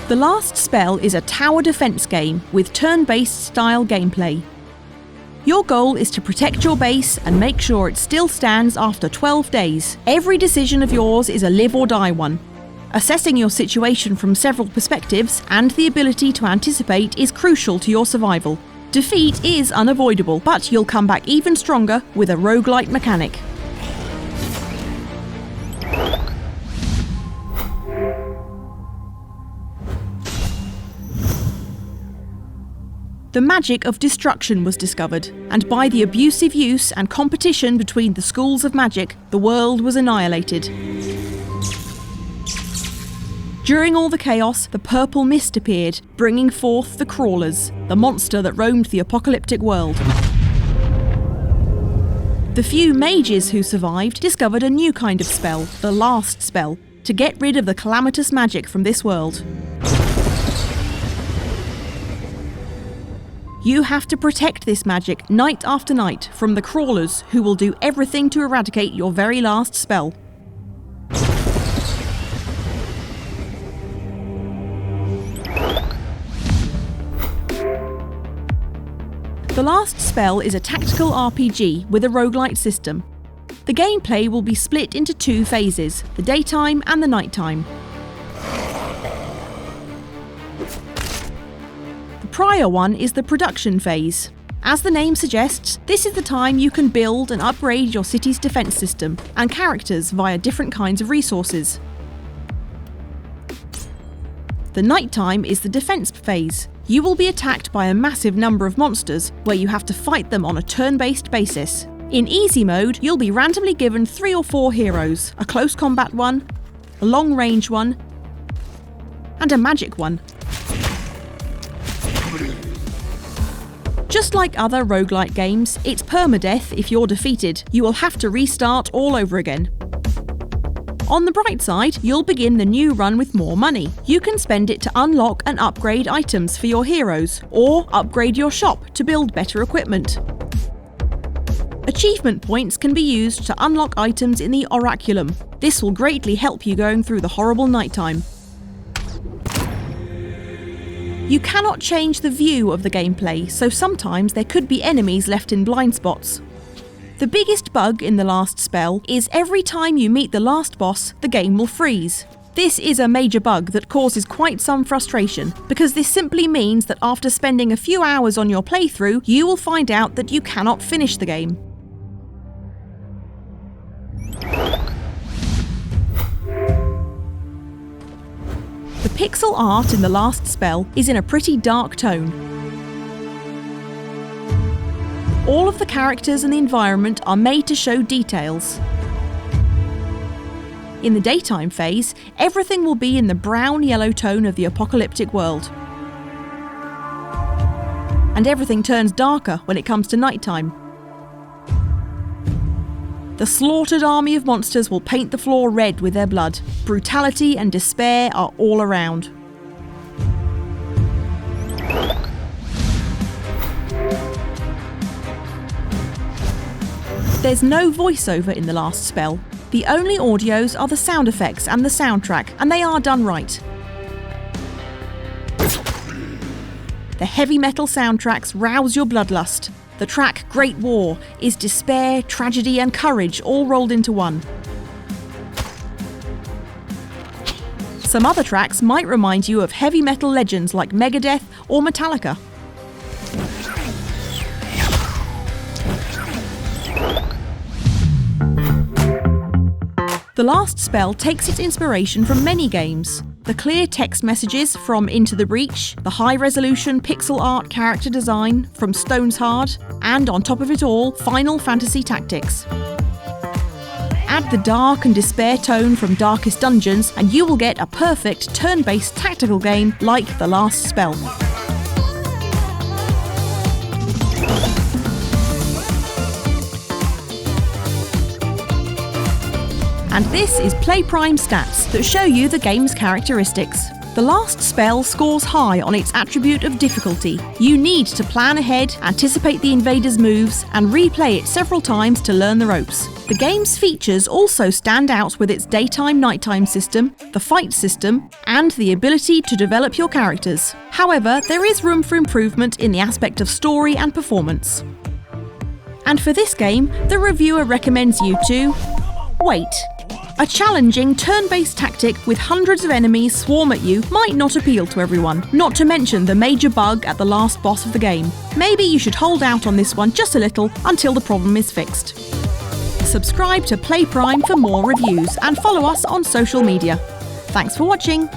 The Last Spell is a tower defense game with turn-based style gameplay. Your goal is to protect your base and make sure it still stands after 12 days. Every decision of yours is a live or die one. Assessing your situation from several perspectives and the ability to anticipate is crucial to your survival. Defeat is unavoidable, but you'll come back even stronger with a roguelite mechanic. The magic of destruction was discovered, and by the abusive use and competition between the schools of magic, the world was annihilated. During all the chaos, the purple mist appeared, bringing forth the Crawlers, the monster that roamed the apocalyptic world. The few mages who survived discovered a new kind of spell, the Last Spell, to get rid of the calamitous magic from this world. You have to protect this magic night after night from the Crawlers, who will do everything to eradicate your very last spell. The Last Spell is a tactical RPG with a roguelite system. The gameplay will be split into two phases, the daytime and the nighttime. The prior one is the production phase. As the name suggests, this is the time you can build and upgrade your city's defense system and characters via different kinds of resources. The nighttime is the defense phase. You will be attacked by a massive number of monsters where you have to fight them on a turn-based basis. In easy mode, you'll be randomly given 3 or 4 heroes, a close combat one, a long-range one, and a magic one. Just like other roguelite games, it's permadeath if you're defeated. You will have to restart all over again. On the bright side, you'll begin the new run with more money. You can spend it to unlock and upgrade items for your heroes, or upgrade your shop to build better equipment. Achievement points can be used to unlock items in the Oraculum. This will greatly help you going through the horrible nighttime. You cannot change the view of the gameplay, so sometimes there could be enemies left in blind spots. The biggest bug in the Last Spell is every time you meet the last boss, the game will freeze. This is a major bug that causes quite some frustration, because this simply means that after spending a few hours on your playthrough, you will find out that you cannot finish the game. The pixel art in the Last Spell is in a pretty dark tone. All of the characters and the environment are made to show details. In the daytime phase, everything will be in the brown-yellow tone of the apocalyptic world. And everything turns darker when it comes to nighttime. The slaughtered army of monsters will paint the floor red with their blood. Brutality and despair are all around. There's no voiceover in the Last Spell. The only audios are the sound effects and the soundtrack, and they are done right. The heavy metal soundtracks rouse your bloodlust. The track Great War is despair, tragedy and courage all rolled into one. Some other tracks might remind you of heavy metal legends like Megadeth or Metallica. The Last Spell takes its inspiration from many games. The clear text messages from Into the Breach, the high-resolution pixel art character design from Stone's Hard, and on top of it all, Final Fantasy Tactics. Add the dark and despair tone from Darkest Dungeons, and you will get a perfect turn-based tactical game like The Last Spell. And this is PlayPrime stats that show you the game's characteristics. The last spell scores high on its attribute of difficulty. You need to plan ahead, anticipate the invader's moves, and replay it several times to learn the ropes. The game's features also stand out with its daytime-nighttime system, the fight system, and the ability to develop your characters. However, there is room for improvement in the aspect of story and performance. And for this game, the reviewer recommends you to wait. A challenging turn-based tactic with hundreds of enemies swarm at you might not appeal to everyone, not to mention the major bug at the last boss of the game. Maybe you should hold out on this one just a little until the problem is fixed. Subscribe to PlayPrime for more reviews and follow us on social media. Thanks for watching!